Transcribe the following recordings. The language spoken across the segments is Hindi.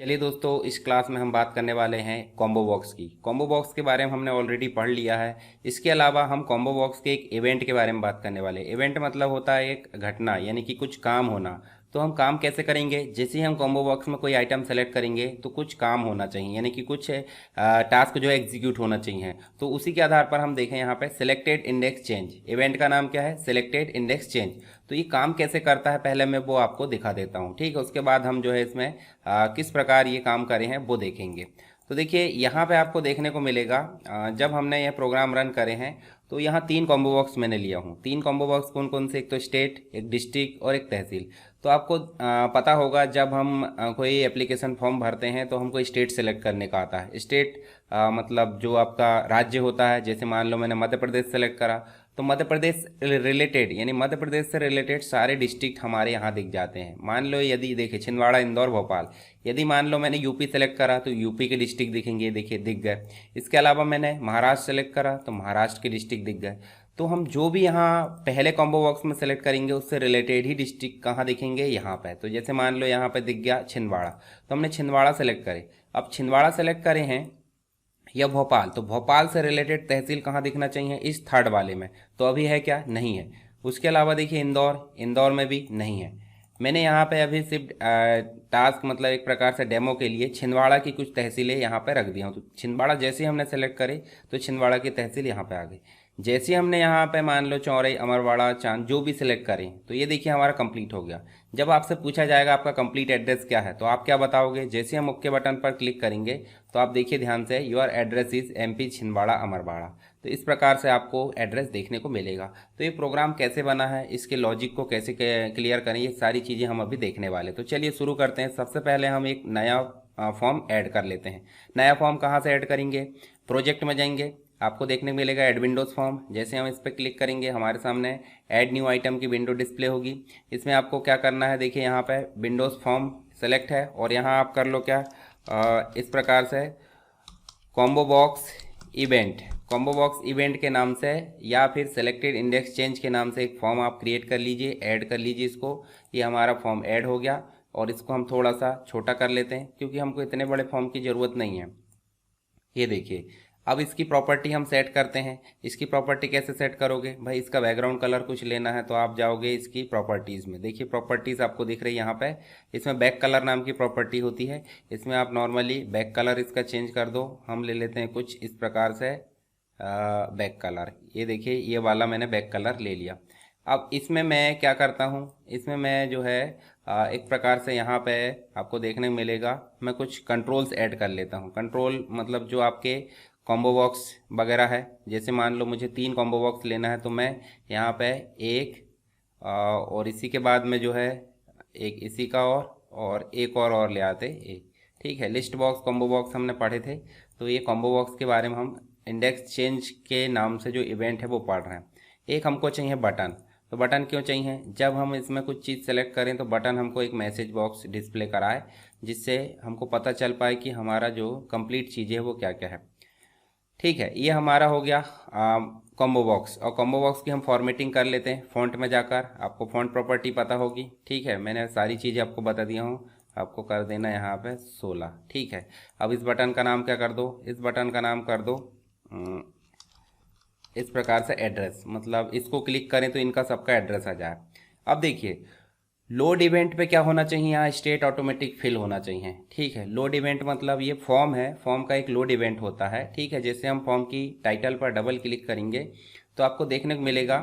चलिए दोस्तों, इस क्लास में हम बात करने वाले हैं कॉम्बो बॉक्स की। कॉम्बो बॉक्स के बारे में हमने ऑलरेडी पढ़ लिया है। इसके अलावा हम कॉम्बो बॉक्स के एक इवेंट के बारे में बात करने वाले हैं। इवेंट मतलब होता है एक घटना, यानी कि कुछ काम होना। तो हम काम कैसे करेंगे? जैसे ही हम कॉम्बो बॉक्स में कोई आइटम सेलेक्ट करेंगे तो कुछ काम होना चाहिए, यानी कि कुछ टास्क जो है एग्जीक्यूट होना चाहिए। तो उसी के आधार पर हम देखें यहाँ पे सिलेक्टेड इंडेक्स चेंज। इवेंट का नाम क्या है? Selected index change. तो ये काम कैसे करता है पहले मैं वो आपको दिखा देता हूँ, ठीक है। उसके बाद हम जो है इसमें किस प्रकार ये काम करे हैं वो देखेंगे। तो देखिए यहाँ पे आपको देखने को मिलेगा, जब हमने यह प्रोग्राम रन करे हैं तो यहाँ 3 कॉम्बो बॉक्स मैंने लिया हूँ। 3 कॉम्बो बॉक्स कौन कौन से? एक तो स्टेट, एक डिस्ट्रिक्ट और एक तहसील। तो आपको पता होगा, जब हम कोई एप्लीकेशन फॉर्म भरते हैं तो हमको स्टेट सेलेक्ट करने का आता है। स्टेट मतलब जो आपका राज्य होता है। जैसे मान लो मैंने मध्य प्रदेश सेलेक्ट करा, तो मध्य प्रदेश रिलेटेड यानी मध्य प्रदेश से रिलेटेड सारे डिस्ट्रिक्ट हमारे यहाँ दिख जाते हैं। मान लो यदि देखिए छिंदवाड़ा, इंदौर, भोपाल। यदि मान लो मैंने यूपी सेलेक्ट करा तो यूपी के डिस्ट्रिक्ट दिखेंगे, देखिए दिख गए। इसके अलावा मैंने महाराष्ट्र सेलेक्ट करा तो महाराष्ट्र के डिस्ट्रिक्ट दिख गए। तो हम जो भी यहाँ पहले कॉम्बो बॉक्स में सेलेक्ट करेंगे उससे रिलेटेड ही डिस्ट्रिक्ट कहाँ दिखेंगे? यहाँ पे। तो जैसे मान लो यहाँ पे दिख गया छिंदवाड़ा, तो हमने छिंदवाड़ा सेलेक्ट करे। अब छिंदवाड़ा सेलेक्ट करे हैं या भोपाल, तो भोपाल से रिलेटेड तहसील कहाँ दिखना चाहिए? इस थर्ड वाले में। तो अभी है क्या? नहीं है। उसके अलावा देखिए इंदौर, इंदौर में भी नहीं है। मैंने यहाँ पे अभी सिर्फ टास्क मतलब एक प्रकार से डेमो के लिए छिंदवाड़ा की कुछ तहसीलें यहाँ पे रख दिया हूँ। तो छिंदवाड़ा जैसे ही हमने सेलेक्ट करे तो छिंदवाड़ा की तहसील यहाँ पे आ गई। जैसे ही हमने यहाँ पे मान लो चौरई, अमरवाड़ा, चांद जो भी सिलेक्ट करें तो ये देखिए हमारा कंप्लीट हो गया। जब आपसे पूछा जाएगा आपका कंप्लीट एड्रेस क्या है तो आप क्या बताओगे? जैसे हम ओके बटन पर क्लिक करेंगे तो आप देखिए ध्यान से, your address is MP Chhindwara Amarwara. तो इस प्रकार से आपको एड्रेस देखने को मिलेगा। तो ये प्रोग्राम कैसे बना है, इसके लॉजिक को कैसे क्लियर करें, ये सारी चीज़ें हम अभी देखने वाले। तो चलिए शुरू करते हैं। सबसे पहले हम एक नया फॉर्म ऐड कर लेते हैं। नया फॉर्म कहाँ से ऐड करेंगे? प्रोजेक्ट में जाएंगे, आपको देखने को मिलेगा ऐड विंडोज़ फॉर्म। जैसे हम इस पर क्लिक करेंगे हमारे सामने ऐड न्यू आइटम की विंडो डिस्प्ले होगी। इसमें आपको क्या करना है? देखिए यहाँ पे विंडोज़ फॉर्म सेलेक्ट है और यहाँ आप कर लो क्या, इस प्रकार से combo box event, combo box event के नाम से या फिर सेलेक्टेड इंडेक्स चेंज के नाम से एक फॉर्म आप क्रिएट कर लीजिए, ऐड कर लीजिए इसको। ये हमारा फॉर्म ऐड हो गया और इसको हम थोड़ा सा छोटा कर लेते हैं क्योंकि हमको इतने बड़े फॉर्म की ज़रूरत नहीं है। ये देखिए, अब इसकी प्रॉपर्टी हम सेट करते हैं। इसकी प्रॉपर्टी कैसे सेट करोगे भाई? इसका बैकग्राउंड कलर कुछ लेना है तो आप जाओगे इसकी प्रॉपर्टीज़ में। देखिए प्रॉपर्टीज़ आपको दिख रही है यहाँ पे। इसमें बैक कलर नाम की प्रॉपर्टी होती है। इसमें आप नॉर्मली बैक कलर इसका चेंज कर दो। हम ले लेते हैं कुछ इस प्रकार से बैक कलर। ये देखिए ये वाला मैंने बैक कलर ले लिया। अब इसमें मैं क्या करता हूँ, इसमें मैं जो है एक प्रकार से यहाँ पे आपको देखने को मिलेगा, मैं कुछ कंट्रोल्स ऐड कर लेता हूँ। कंट्रोल मतलब जो आपके कॉम्बो बॉक्स वगैरह है। जैसे मान लो मुझे 3 कॉम्बो बॉक्स लेना है तो मैं यहाँ पे एक और इसी के बाद में जो है एक इसी का और एक और ले आते एक, ठीक है। लिस्ट बॉक्स, कॉम्बो बॉक्स हमने पढ़े थे। तो ये कॉम्बो बॉक्स के बारे में हम इंडेक्स चेंज के नाम से जो इवेंट है वो पढ़ रहे हैं। एक हमको चाहिए बटन। तो बटन क्यों चाहिए? जब हम इसमें कुछ चीज़ सेलेक्ट करें तो बटन हमको एक मैसेज बॉक्स डिस्प्ले कराए, जिससे हमको पता चल पाए कि हमारा जो कंप्लीट चीज़ें है वो क्या क्या है। ठीक है, ये हमारा हो गया कॉम्बो बॉक्स। और कॉम्बो बॉक्स की हम फॉर्मेटिंग कर लेते हैं। फ़ॉन्ट में जाकर आपको फ़ॉन्ट प्रॉपर्टी पता होगी, ठीक है। मैंने सारी चीज़ें आपको बता दिया हूँ। आपको कर देना यहाँ पे 16, ठीक है। अब इस बटन का नाम क्या कर दो? इस बटन का नाम कर दो इस प्रकार से एड्रेस, मतलब इसको क्लिक करें तो इनका सबका एड्रेस आ जाए। अब देखिए लोड इवेंट पे क्या होना चाहिए? यहाँ स्टेट ऑटोमेटिक फिल होना चाहिए, ठीक है। लोड इवेंट मतलब ये फॉर्म है, फॉर्म का एक लोड इवेंट होता है, ठीक है। जैसे हम फॉर्म की टाइटल पर डबल क्लिक करेंगे तो आपको देखने को मिलेगा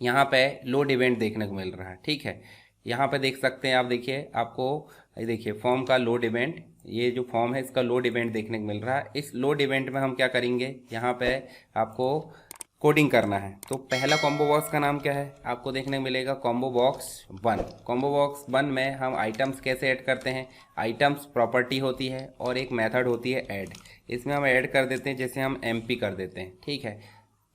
यहाँ पे लोड इवेंट देखने को मिल रहा है, ठीक है। यहाँ पे देख सकते हैं आप, देखिए आपको, देखिए फॉर्म का लोड इवेंट, ये जो फॉर्म है इसका लोड इवेंट देखने को मिल रहा है। इस लोड इवेंट में हम क्या करेंगे, यहाँ पे आपको कोडिंग करना है। तो पहला कॉम्बो बॉक्स का नाम क्या है? आपको देखने को मिलेगा कॉम्बो बॉक्स 1। कॉम्बो बॉक्स 1 में हम आइटम्स कैसे ऐड करते हैं? आइटम्स प्रॉपर्टी होती है और एक मेथड होती है ऐड। इसमें हम ऐड कर देते हैं, जैसे हम MP कर देते हैं, ठीक है।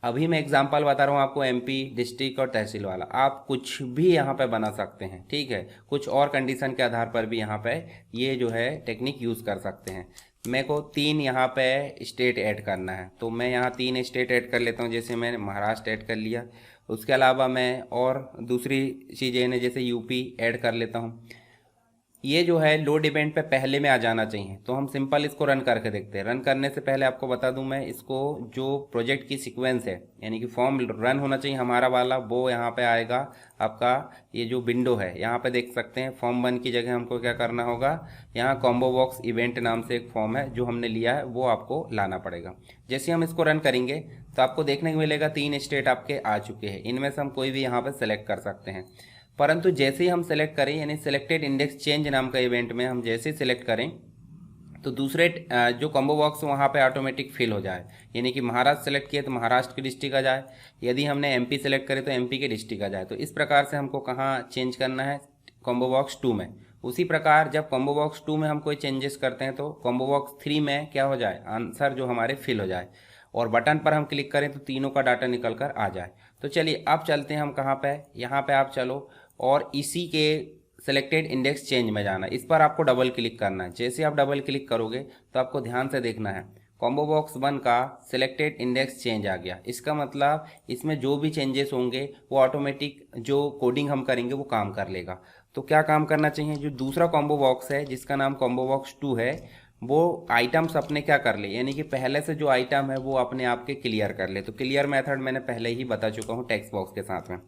अभी मैं एग्जांपल बता रहा हूँ आपको, MP, डिस्ट्रिक्ट और तहसील वाला। आप कुछ भी यहाँ पे बना सकते हैं, ठीक है। कुछ और कंडीशन के आधार पर भी यहाँ पे ये जो है टेक्निक यूज़ कर सकते हैं। मेरे को 3 यहाँ पे स्टेट ऐड करना है तो मैं यहाँ 3 स्टेट ऐड कर लेता हूँ। जैसे मैंने महाराष्ट्र ऐड कर लिया। उसके अलावा मैं और दूसरी चीज़ें ने जैसे UP ऐड कर लेता हूँ। ये जो है लोड इवेंट पे पहले में आ जाना चाहिए। तो हम सिंपल इसको रन करके देखते हैं। रन करने से पहले आपको बता दूं मैं, इसको जो प्रोजेक्ट की सीक्वेंस है यानी कि फॉर्म रन होना चाहिए हमारा वाला, वो यहाँ पे आएगा आपका। ये जो विंडो है यहाँ पे देख सकते हैं, फॉर्म 1 की जगह हमको क्या करना होगा, यहाँ कॉम्बो बॉक्स इवेंट नाम से एक फॉर्म है जो हमने लिया है, वो आपको लाना पड़ेगा। जैसे हम इसको रन करेंगे तो आपको देखने को मिलेगा 3 स्टेट आपके आ चुके हैं। इनमें से हम कोई भी यहाँ पर सेलेक्ट कर सकते हैं। परंतु जैसे ही हम सेलेक्ट करें, यानी सेलेक्टेड इंडेक्स चेंज नाम का इवेंट में हम जैसे ही सेलेक्ट करें तो दूसरे जो कॉम्बो बॉक्स वहाँ पे ऑटोमेटिक फिल हो जाए। यानी कि महाराष्ट्र सेलेक्ट किए तो महाराष्ट्र की डिस्ट्रिक्ट आ जाए, यदि हमने एमपी सेलेक्ट करे तो एमपी की डिस्ट्रिक्ट आ जाए। तो इस प्रकार से हमको कहाँ चेंज करना है, कॉम्बो बॉक्स 2 में। उसी प्रकार जब कॉम्बो बॉक्स 2 में हम कोई चेंजेस करते हैं तो कॉम्बो बॉक्स 3 में क्या हो जाए, आंसर जो हमारे फिल हो जाए और बटन पर हम क्लिक करें तो तीनों का डाटा निकल कर आ जाए। तो चलिए अब चलते हैं हम कहाँ पे, यहाँ पे आप चलो और इसी के सेलेक्टेड इंडेक्स चेंज में जाना है। इस पर आपको डबल क्लिक करना है। जैसे आप डबल क्लिक करोगे तो आपको ध्यान से देखना है, कॉम्बो बॉक्स 1 का सेलेक्टेड इंडेक्स चेंज आ गया। इसका मतलब इसमें जो भी चेंजेस होंगे वो ऑटोमेटिक जो कोडिंग हम करेंगे वो काम कर लेगा। तो क्या काम करना चाहिए, जो दूसरा कॉम्बो बॉक्स है जिसका नाम कॉम्बो बॉक्स 2 है, वो आइटम्स अपने क्या कर ले, यानी कि पहले से जो आइटम है वो अपने आप के क्लियर कर ले। तो क्लियर मेथड मैंने पहले ही बता चुका हूँ टेक्स्ट बॉक्स के साथ में।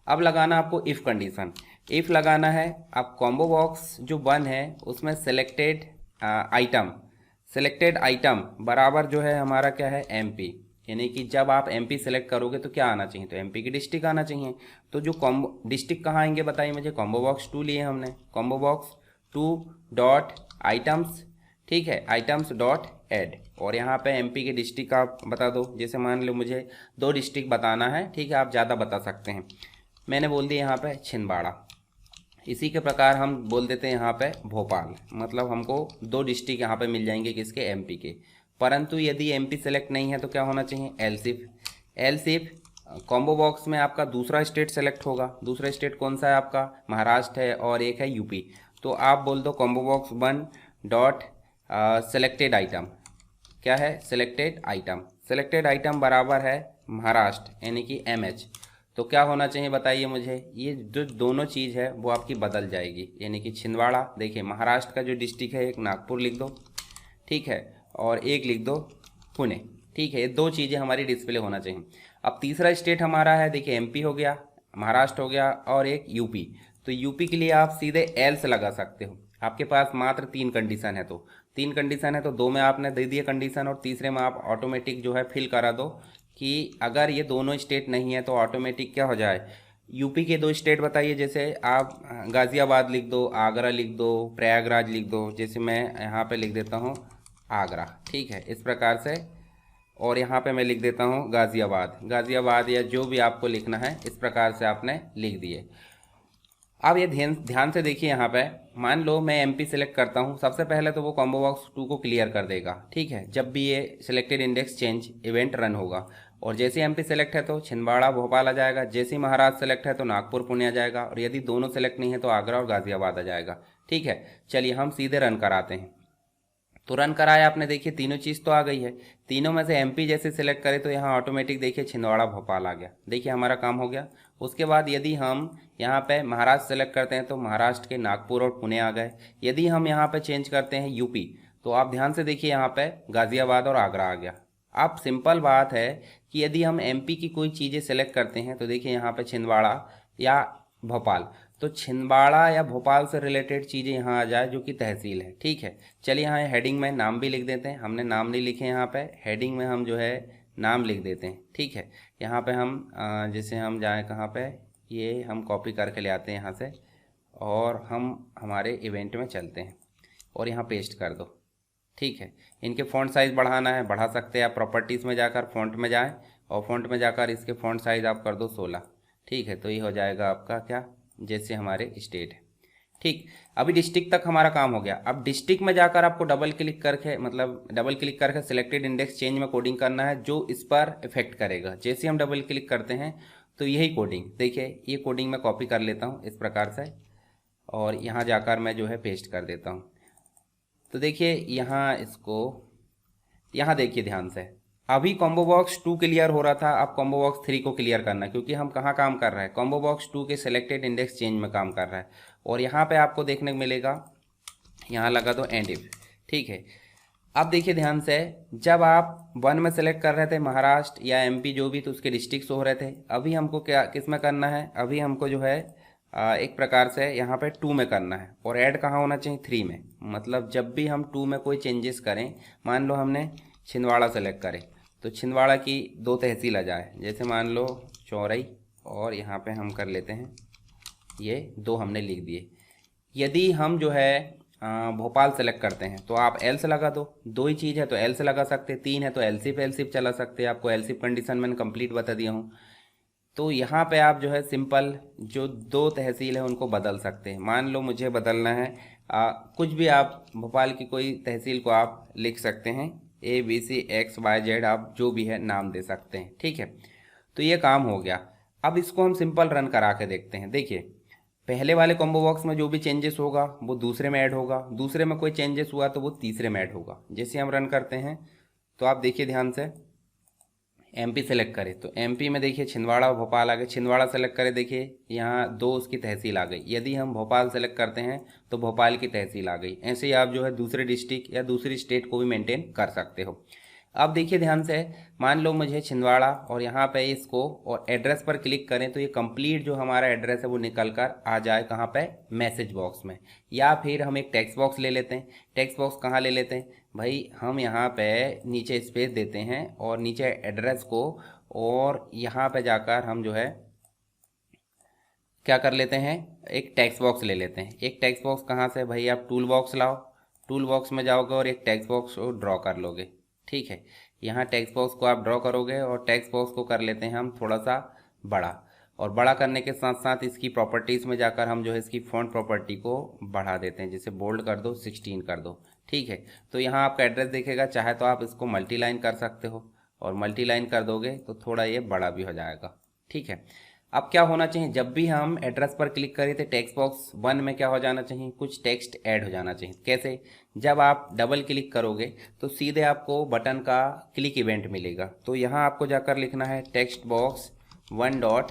अब लगाना आपको इफ़ कंडीशन। इफ़ लगाना है, आप कॉम्बो बॉक्स जो 1 है उसमें सेलेक्टेड आइटम बराबर जो है हमारा क्या है, एमपी। यानी कि जब आप एमपी सेलेक्ट करोगे तो क्या आना चाहिए, तो एमपी की डिस्ट्रिक्ट आना चाहिए। तो जो कॉम्बो डिस्ट्रिक्ट कहाँ आएंगे बताइए मुझे, कॉम्बो बॉक्स 2 लिए हमने, कॉम्बो बॉक्स 2 डॉट आइटम्स, ठीक है, आइटम्स डॉट ऐड, और यहाँ पे एमपी के डिस्ट्रिक्ट का आप बता दो। जैसे मान लो मुझे 2 डिस्ट्रिक्ट बताना है, ठीक है, आप ज़्यादा बता सकते हैं। मैंने बोल दिया यहाँ पे छिंदवाड़ा। इसी के प्रकार हम बोल देते हैं यहाँ पे भोपाल, मतलब हमको 2 डिस्ट्रिक्ट यहाँ पे मिल जाएंगे किसके, एमपी के। परंतु यदि एमपी सेलेक्ट नहीं है तो क्या होना चाहिए, एलसिफ कॉम्बो बॉक्स में आपका दूसरा स्टेट सेलेक्ट होगा। दूसरा स्टेट कौन सा है आपका, महाराष्ट्र है और एक है यूपी। तो आप बोल दो combo box 1 dot selected item, क्या है, सेलेक्टेड आइटम बराबर है महाराष्ट्र यानी कि एमएच। तो क्या होना चाहिए बताइए मुझे, ये जो दोनों चीज़ है वो आपकी बदल जाएगी। यानी कि छिंदवाड़ा, देखिए महाराष्ट्र का जो डिस्ट्रिक्ट है एक नागपुर लिख दो, ठीक है, और एक लिख दो पुणे, ठीक है, ये 2 चीज़ें हमारी डिस्प्ले होना चाहिए। अब तीसरा स्टेट हमारा है, देखिए एमपी हो गया, महाराष्ट्र हो गया और एक यूपी। तो यूपी के लिए आप सीधे एल्स लगा सकते हो। आपके पास मात्र 3 कंडीशन है, तो 3 कंडीशन है तो 2 में आपने दे दिए कंडीशन और तीसरे में आप ऑटोमेटिक जो है फिल करा दो कि अगर ये दोनों स्टेट नहीं है तो ऑटोमेटिक क्या हो जाए। यूपी के 2 स्टेट बताइए, जैसे आप गाज़ियाबाद लिख दो, आगरा लिख दो, प्रयागराज लिख दो। जैसे मैं यहाँ पे लिख देता हूँ आगरा, ठीक है, इस प्रकार से, और यहाँ पे मैं लिख देता हूँ गाज़ियाबाद या जो भी आपको लिखना है इस प्रकार से आपने लिख दिए। अब ये ध्यान से देखिए, यहाँ पे मान लो मैं एमपी सेलेक्ट करता हूँ, सबसे पहले तो वो कॉम्बो बॉक्स 2 को क्लियर कर देगा, ठीक है, जब भी ये selected index change event run होगा। और जैसे एमपी सेलेक्ट है तो छिंदवाड़ा भोपाल आ जाएगा, जैसे महाराष्ट्र सेलेक्ट है तो नागपुर पुणे आ जाएगा, और यदि दोनों सेलेक्ट नहीं है तो आगरा और गाजियाबाद आ जाएगा, ठीक है। चलिए हम सीधे रन कराते हैं। तो रन कराया आपने, देखिए तीनों चीज़ तो आ गई है। तीनों में से एमपी जैसे सिलेक्ट करें तो यहाँ ऑटोमेटिक देखिए छिंदवाड़ा भोपाल आ गया, देखिए हमारा काम हो गया। उसके बाद यदि हम यहाँ पे महाराष्ट्र सेलेक्ट करते हैं तो महाराष्ट्र के नागपुर और पुणे आ गए। यदि हम यहाँ पे चेंज करते हैं यूपी, तो आप ध्यान से देखिए यहाँ पे गाज़ियाबाद और आगरा आ गया। अब सिंपल बात है कि यदि हम एमपी की कोई चीज़ें सेलेक्ट करते हैं तो देखिए यहाँ पे छिंदवाड़ा या भोपाल, तो छिंदवाड़ा या भोपाल से रिलेटेड चीज़ें यहाँ आ जाए जो कि तहसील है, ठीक है। चलिए यहाँ हेडिंग में नाम भी लिख देते हैं, हमने नाम नहीं लिखे यहाँ पे, हेडिंग में हम जो है नाम लिख देते हैं, ठीक है। यहाँ पे हम जैसे हम जाएँ कहाँ पे, ये हम कॉपी करके ले आते हैं यहाँ से और हम हमारे इवेंट में चलते हैं और यहाँ पेस्ट कर दो, ठीक है। इनके फ़ॉन्ट साइज़ बढ़ाना है, बढ़ा सकते हैं आप, प्रॉपर्टीज़ में जाकर फ़ॉन्ट में जाएं और फ़ॉन्ट में जाकर इसके फ़ॉन्ट साइज़ आप कर दो 16, ठीक है। तो ये हो जाएगा आपका क्या, जैसे हमारे स्टेट है, ठीक। अभी डिस्ट्रिक्ट तक हमारा काम हो गया। अब डिस्ट्रिक्ट में जाकर आपको डबल क्लिक करके सिलेक्टेड इंडेक्स चेंज में कोडिंग करना है जो इस पर इफेक्ट करेगा। जैसे हम डबल क्लिक करते हैं तो यही कोडिंग, देखिए ये कोडिंग मैं कॉपी कर लेता हूँ इस प्रकार से और यहाँ जाकर मैं जो है पेस्ट कर देता हूँ। तो देखिए यहाँ देखिए ध्यान से, अभी कॉम्बो बॉक्स 2 क्लियर हो रहा था, अब कॉम्बो बॉक्स 3 को क्लियर करना है, क्योंकि हम कहाँ काम कर रहे हैं, कॉम्बो बॉक्स 2 के सिलेक्टेड इंडेक्स चेंज में काम कर रहा है। और यहाँ पे आपको देखने को मिलेगा यहाँ लगा दो एंड इफ। ठीक है, अब देखिए ध्यान से, जब आप 1 में सेलेक्ट कर रहे थे महाराष्ट्र या एमपी जो भी, तो उसके डिस्ट्रिक्ट हो रहे थे। अभी हमको क्या किस में करना है, अभी हमको जो है एक प्रकार से यहाँ पे 2 में करना है, और ऐड कहाँ होना चाहिए, 3 में। मतलब जब भी हम 2 में कोई चेंजेस करें, मान लो हमने छिंदवाड़ा सेलेक्ट करें, तो छिंदवाड़ा की 2 तहसील आ जाए, जैसे मान लो चौरई, और यहाँ पे हम कर लेते हैं ये 2 हमने लिख दिए। यदि हम जो है भोपाल सेलेक्ट करते हैं तो आप एल से लगा दो, 2 ही चीज़ है तो एल से लगा सकते, 3 है तो एलसिफ चला सकते हैं। आपको एलसिफ कंडीशन मैंने कंप्लीट बता दिया हूँ। तो यहाँ पे आप जो है सिंपल जो 2 तहसील है उनको बदल सकते हैं। मान लो मुझे बदलना है कुछ भी, आप भोपाल की कोई तहसील को आप लिख सकते हैं, ABC XYZ, आप जो भी है नाम दे सकते हैं। ठीक है, तो ये काम हो गया। अब इसको हम सिंपल रन करा के देखते हैं। देखिए, पहले वाले कॉम्बो बॉक्स में जो भी चेंजेस होगा वो दूसरे में ऐड होगा, दूसरे में कोई चेंजेस हुआ तो वो तीसरे में ऐड होगा। जैसे हम रन करते हैं तो आप देखिए ध्यान से, एमपी सेलेक्ट करें तो एमपी में देखिए छिंदवाड़ा और भोपाल आ गए। छिंदवाड़ा सेलेक्ट करें, देखिए यहाँ 2 उसकी तहसील आ गई। यदि हम भोपाल सेलेक्ट करते हैं तो भोपाल की तहसील आ गई। ऐसे ही आप जो है दूसरे डिस्ट्रिक्ट या दूसरी स्टेट को भी मेंटेन कर सकते हो। अब देखिए ध्यान से, मान लो मुझे छिंदवाड़ा और यहाँ पे इसको और एड्रेस पर क्लिक करें तो ये कंप्लीट जो हमारा एड्रेस है वो निकल कर आ जाए कहाँ पे, मैसेज बॉक्स में। या फिर हम एक टेक्स्ट बॉक्स ले लेते हैं। टेक्स्ट बॉक्स कहाँ ले लेते हैं भाई, हम यहाँ पे नीचे स्पेस देते हैं और नीचे एड्रेस को, और यहाँ पे जाकर हम जो है क्या कर लेते हैं, एक टेक्स्ट बॉक्स ले लेते हैं। एक टेक्स्ट बॉक्स कहाँ से भाई, आप टूल बॉक्स लाओ, टूल बॉक्स में जाओगे और एक टेक्स्ट बॉक्स को ड्रॉ कर लोगे। ठीक है, यहाँ टेक्स्ट बॉक्स को आप ड्रॉ करोगे और टेक्स्ट बॉक्स को कर लेते हैं हम थोड़ा सा बड़ा, और बड़ा करने के साथ साथ इसकी प्रॉपर्टीज़ में जाकर हम जो है इसकी फॉन्ट प्रॉपर्टी को बढ़ा देते हैं। जैसे बोल्ड कर दो, 16 कर दो। ठीक है, तो यहाँ आपका एड्रेस दिखेगा। चाहे तो आप इसको मल्टी लाइन कर सकते हो, और मल्टी लाइन कर दोगे तो थोड़ा ये बड़ा भी हो जाएगा। ठीक है, अब क्या होना चाहिए, जब भी हम एड्रेस पर क्लिक करें तो टेक्स्ट बॉक्स 1 में क्या हो जाना चाहिए, कुछ टेक्स्ट ऐड हो जाना चाहिए। कैसे, जब आप डबल क्लिक करोगे तो सीधे आपको बटन का क्लिक इवेंट मिलेगा। तो यहाँ आपको जाकर लिखना है text box 1 dot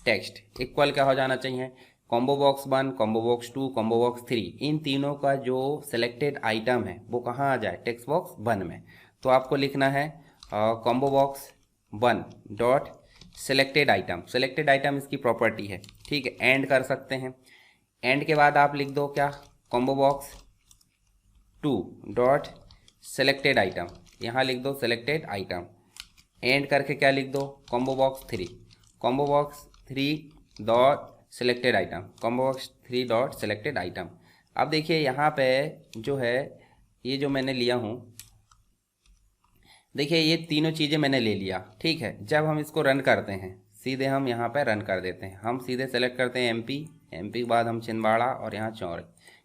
text equal क्या हो जाना चाहिए, combo box 1, combo box 2, combo box 3, इन तीनों का जो सिलेक्टेड आइटम है वो कहाँ आ जाए, टेक्स्ट बॉक्स 1 में। तो आपको लिखना है combo box 1 dot selected item. Selected item इसकी प्रॉपर्टी है। ठीक है, एंड कर सकते हैं। एंड के बाद आप लिख दो क्या, combo box 2 dot selected item, यहाँ लिख दो सिलेक्टेड आइटम। एंड करके क्या लिख दो, combo box 3, combo box 3 dot selected item, combo box 3 dot selected item. अब देखिए यहाँ पे जो है ये जो मैंने लिया हूँ, देखिए ये तीनों चीज़ें मैंने ले लिया। ठीक है, जब हम इसको रन करते हैं सीधे हम यहाँ पे रन कर देते हैं। हम सीधे सेलेक्ट करते हैं एमपी, एमपी के बाद हम छिंदवाड़ा और यहाँ चौरई।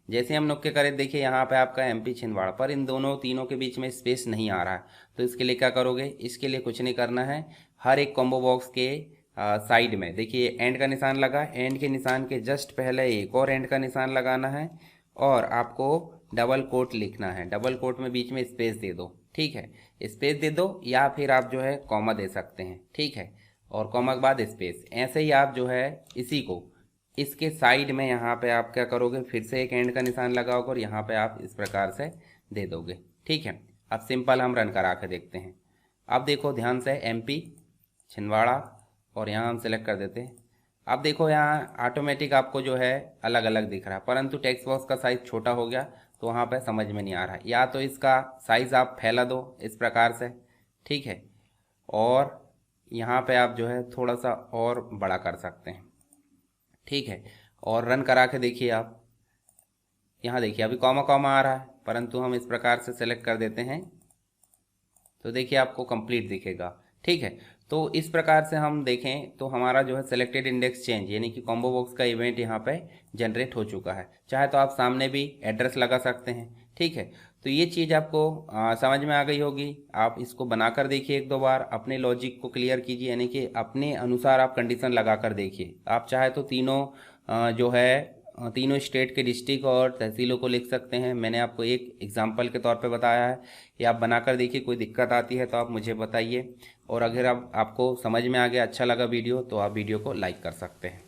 जैसे हम लोग के करें, देखिए यहाँ पे आपका एमपी छिंदवाड़ा, पर इन दोनों तीनों के बीच में स्पेस नहीं आ रहा है। तो इसके लिए क्या करोगे, इसके लिए कुछ नहीं करना है। हर एक कॉम्बो बॉक्स के साइड में देखिए एंड का निशान लगा, एंड के निशान के जस्ट पहले एक और एंड का निशान लगाना है, और आपको डबल कोट लिखना है। डबल कोट में बीच में स्पेस दे दो। ठीक है, स्पेस दे दो, या फिर आप जो है कॉमा दे सकते हैं। ठीक है, और कॉमा के बाद स्पेस। ऐसे ही आप जो है इसी को इसके साइड में यहाँ पे आप क्या करोगे, फिर से एक एंड का निशान लगाओगे और यहाँ पे आप इस प्रकार से दे दोगे। ठीक है, अब सिंपल हम रन करा के देखते हैं। अब देखो ध्यान से, एमपी छिंदवाड़ा और यहाँ हम सेलेक्ट कर देते हैं। अब देखो यहाँ ऑटोमेटिक आपको जो है अलग अलग दिख रहा है, परंतु टेक्स्ट बॉक्स का साइज़ छोटा हो गया तो वहाँ पे समझ में नहीं आ रहा है। या तो इसका साइज़ आप फैला दो इस प्रकार से। ठीक है, और यहाँ पे आप जो है थोड़ा सा और बड़ा कर सकते हैं। ठीक है, और रन करा के देखिए आप, यहाँ देखिए अभी कॉमा कॉमा आ रहा है, परंतु हम इस प्रकार से सेलेक्ट कर देते हैं तो देखिए आपको कंप्लीट दिखेगा। ठीक है, तो इस प्रकार से हम देखें तो हमारा जो है सेलेक्टेड इंडेक्स चेंज यानी कि कॉम्बो बॉक्स का इवेंट यहाँ पे जनरेट हो चुका है। चाहे तो आप सामने भी एड्रेस लगा सकते हैं। ठीक है, तो ये चीज़ आपको समझ में आ गई होगी। आप इसको बनाकर देखिए एक दो बार, अपने लॉजिक को क्लियर कीजिए, यानी कि अपने अनुसार आप कंडीशन लगा कर देखिए। आप चाहे तो तीनों जो है तीनों स्टेट के डिस्ट्रिक्ट और तहसीलों को लिख सकते हैं। मैंने आपको एक एग्जाम्पल के तौर पे बताया है, ये आप बनाकर देखिए। कोई दिक्कत आती है तो आप मुझे बताइए, और अगर आपको समझ में आ गया, अच्छा लगा वीडियो, तो आप वीडियो को लाइक कर सकते हैं।